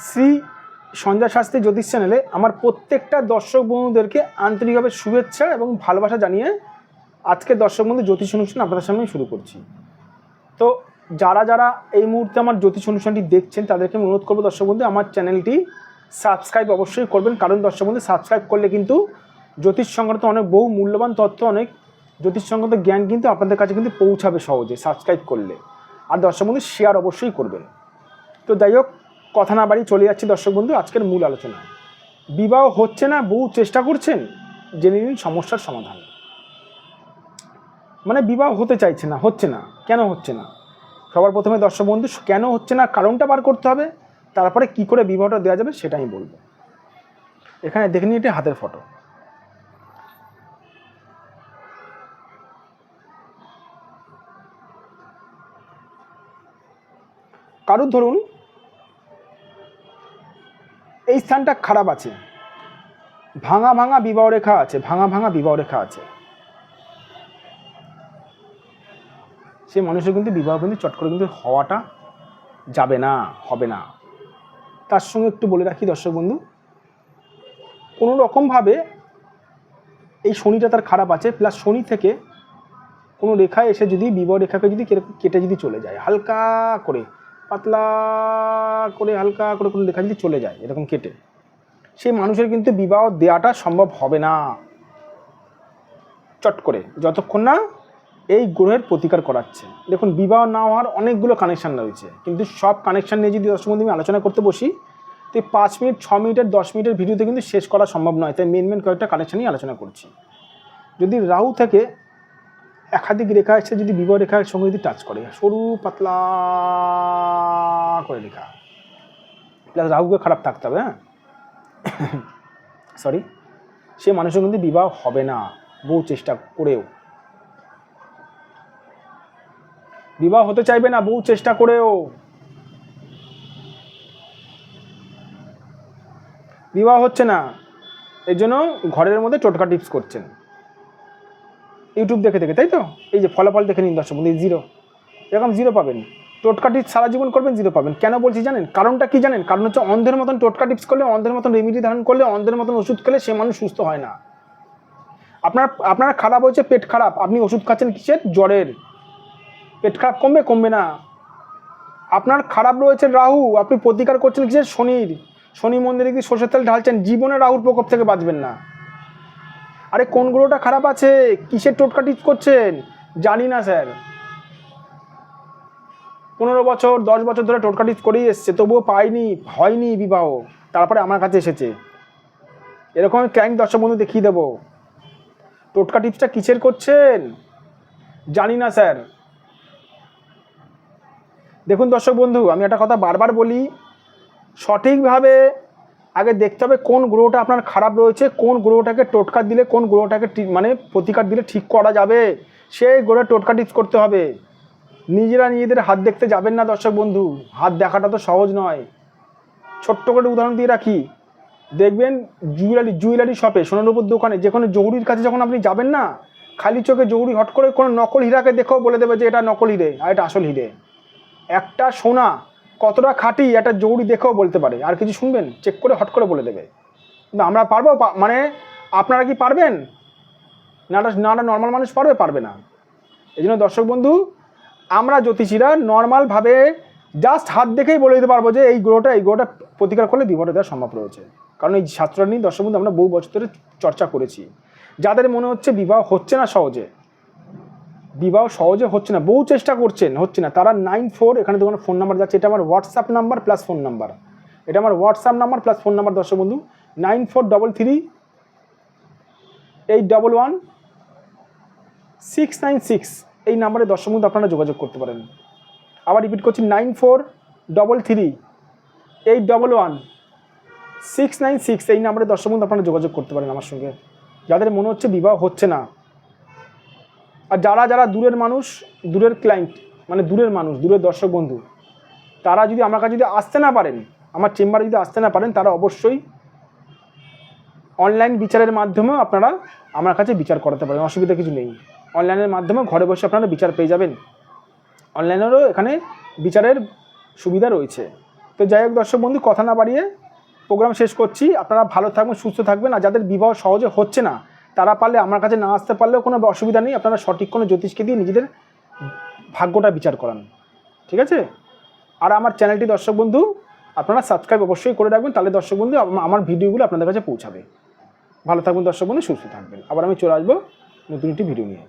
শ্রী সঞ্জয় শাস্ত্রী জ্যোতিষ চ্যানেলে আমার প্রত্যেকটা দর্শক বন্ধুদেরকে আন্তরিকভাবে শুভেচ্ছা এবং ভালোবাসা জানিয়ে আজকে দর্শক বন্ধু জ্যোতিষ অনুষ্ঠান আপনাদের সামনে শুরু করছি। তো যারা যারা এই মুহূর্তে আমার জ্যোতিষ অনুষ্ঠানটি দেখছেন তাদেরকে আমি অনুরোধ করবো দর্শক বন্ধু আমার চ্যানেলটি সাবস্ক্রাইব অবশ্যই করবেন, কারণ দর্শক বন্ধু সাবস্ক্রাইব করলে কিন্তু জ্যোতিষ সংক্রান্ত অনেক বহু মূল্যবান তথ্য, অনেক জ্যোতিষ সংক্রান্ত জ্ঞান কিন্তু আপনাদের কাছে কিন্তু পৌঁছাবে সহজে সাবস্ক্রাইব করলে। আর দর্শক বন্ধু শেয়ার অবশ্যই করবেন। তো যাই হোক, কথা না বাড়ি চলে যাচ্ছি দর্শক বন্ধু আজকের মূল আলোচনায়। বিবাহ হচ্ছে না, বহু চেষ্টা করছেন, জেনে নিন সমস্যার সমাধান। মানে বিবাহ হতে চাইছে না, হচ্ছে না, কেন হচ্ছে না? সবার প্রথমে দর্শক বন্ধু কেন হচ্ছে না কারণটা বার করতে হবে, তারপরে কি করে বিবাহটা দেওয়া যাবে সেটা আমি বলবো। এখানে দেখে নিন এটি হাতের ফটো। কারুর ধরুন এই স্থানটা খারাপ আছে, ভাঙা ভাঙা বিবাহ রেখা আছে, ভাঙা ভাঙা বিবাহ রেখা আছে, সে মানুষের কিন্তু বিবাহ কিন্তু চট করে কিন্তু হওয়াটা যাবে না, হবে না। তার সঙ্গে একটু বলে রাখি দর্শক বন্ধু, কোনো রকমভাবে এই শনিটা তার খারাপ আছে, প্লাস শনি থেকে কোনো রেখা এসে যদি বিবাহ রেখাকে যদি কেটে যদি চলে যায়, হালকা করে পাতলা করে হালকা করে কোনো রেখা যদি চলে যায় এরকম কেটে, সেই মানুষের কিন্তু বিবাহ দেওয়াটা সম্ভব হবে না চট করে, যতক্ষণ না এই গ্রহের প্রতিকার করাচ্ছে। দেখুন, বিবাহ না হওয়ার অনেকগুলো কানেকশান রয়েছে, কিন্তু সব কানেকশান নিয়ে যদি দর্শক বন্ধু আমি আলোচনা করতে বসি তো 5 মিনিট 6 মিনিটের 10 মিনিটের ভিডিওতে কিন্তু শেষ করা সম্ভব নয়। তাই মেন কয়েকটা কানেকশান নিয়ে আলোচনা করছি। যদি রাহু থেকে একাধিক রেখা এসে যদি বিবাহ রেখার সঙ্গে যদি টাচ করে, সরু পাতলা করে রেখা, প্লাস রাহুকে খারাপ থাকতে হবে, হ্যাঁ সরি, সে মানুষের কিন্তু বিবাহ হবে না বহু চেষ্টা করেও। বিবাহ হতে চাইবে না বহু চেষ্টা করেও, বিবাহ হচ্ছে না, এর জন্য ঘরের মধ্যে টোটকা টিপস করছেন ইউটিউব দেখে দেখে, তাই তো? এই যে ফলাফল দেখে নিন দর্শক বন্ধু, 0, এরকম 0 পাবেন। টোটকা টিপস সারা জীবন করবেন, 0 পাবেন। কেন বলছি জানেন? কারণটা কি জানেন? কারণ হচ্ছে অন্ধের মতন টোটকা টিপস করলে, অন্ধের মতন রেমিডি ধারণ করলে, অন্ধের মতন ওষুধ খেলে সে মানুষ সুস্থ হয় না। আপনার খারাপ হয়েছে, পেট খারাপ, আপনি ওষুধ খাচ্ছেন কিসের? জ্বরের। পেট খারাপ কমবে? কমবে না। আপনার খারাপ রয়েছে রাহু, আপনি প্রতিকার করছেন কিসের? শনির। শনি মন্দিরে কি সরষের তেল ঢালছেন, জীবনে রাহুর প্রকোপ থেকে বাঁচবেন না। আরে কোন গ্রহটা খারাপ আছে, কিসের টোটকা টিপস করছেন? জানি না স্যার। 15 বছর 10 বছর ধরে টোটকা টিপস করেই এসছে, তবুও পাইনি, হয়নি বিবাহ, তারপরে আমার কাছে এসেছে। এরকম আমি ক্লায়েন্ট দর্শক বন্ধু দেখিয়ে দেবো। টোটকা টিপসটা কিসের করছেন? জানি না স্যার। দেখুন দর্শক বন্ধু, আমি একটা কথা বারবার বলি, সঠিকভাবে আগে দেখতে হবে কোন গ্রহটা আপনার খারাপ রয়েছে, কোন গ্রহটাকে টোটকা দিলে, কোন গ্রহটাকে মানে প্রতিকার দিলে ঠিক করা যাবে, সেই গ্রহের টোটকা টিপস করতে হবে। নিজেরা নিজেদের হাত দেখতে যাবেন না দর্শক বন্ধু, হাত দেখাটা তো সহজ নয়। ছোট্ট করে উদাহরণ দিয়ে রাখি, দেখবেন জুয়েলারি শপে, সোনার উপর দোকানে, যে কোনো জহুরির কাছে যখন আপনি যাবেন না, খালি চোখে জহুরি হট করে কোনো নকল হীরাকে দেখেও বলে দেবে যে এটা নকল হিরে আর এটা আসল হিরে। একটা সোনা কতটা খাঁটি একটা জহুরি দেখেও বলতে পারে, আর কিছু শুনবেন, চেক করে হট করে বলে দেবে। কিন্তু আমরা পারবো? মানে আপনারা কি পারবেন? না নর্মাল মানুষ পারবে? পারবে না। এই জন্য দর্শক বন্ধু, আমরা জ্যোতিষীরা নর্মালভাবে জাস্ট হাত দেখেই বলে দিতে পারবো যে এই গ্রহটা প্রতিকার করলে বিবাহটা দেওয়া সম্ভব রয়েছে। কারণ এই শাস্ত্রটা নিয়ে দর্শক বন্ধু আমরা বহু বছর ধরে চর্চা করেছি। যাদের মনে হচ্ছে বিবাহ হচ্ছে না সহজে, বিবাহ সহজে হচ্ছে না, বহু চেষ্টা করছেন, হচ্ছে না, তারা 94, এখানে দেখুন ফোন নাম্বার যাচ্ছে, এটা আমার WhatsApp number plus phone number, এটা আমার WhatsApp number plus phone number দর্শক বন্ধু, 9433811696, এই নাম্বারে দর্শক বন্ধু আপনারা যোগাযোগ করতে পারেন। আবার রিপিট করছি, 9433811696, এই নাম্বারে দর্শক বন্ধু আপনারা যোগাযোগ করতে পারেন আমার সঙ্গে, যাদের মনে হচ্ছে বিবাহ হচ্ছে না। আর যারা দূরের মানুষ, দূরের ক্লায়েন্ট, মানে দূরের মানুষ, দূরের দর্শক বন্ধু, তারা যদি আমার কাছে যদি আসতে না পারেন, আমার চেম্বারে যদি আসতে না পারেন, তারা অবশ্যই অনলাইন বিচারের মাধ্যমেও আপনারা আমার কাছে বিচার করাতে পারেন, অসুবিধা কিছু নেই। অনলাইনের মাধ্যমে ঘরে বসে আপনারা বিচার পেয়ে যাবেন, অনলাইনেরও এখানে বিচারের সুবিধা রয়েছে। তো যাই হোক দর্শক বন্ধু, কথা না বাড়িয়ে প্রোগ্রাম শেষ করছি। আপনারা ভালো থাকবেন, সুস্থ থাকবেন। আর যাদের বিবাহ সহজে হচ্ছে না তারা পারলে আমার কাছে না আসতে পারলেও কোনো অসুবিধা নেই, আপনারা সঠিক কোনো জ্যোতিষকে দিয়ে নিজেদের ভাগ্যটা বিচার করান, ঠিক আছে? আর আমার চ্যানেলটি দর্শক বন্ধু আপনারা সাবস্ক্রাইব অবশ্যই করে রাখবেন, তাহলে দর্শক বন্ধু আমার ভিডিওগুলো আপনাদের কাছে পৌঁছাবে। ভালো থাকবেন দর্শক বন্ধু, সুস্থ থাকবেন। আবার আমি চলে আসবো নতুন একটি ভিডিও নিয়ে।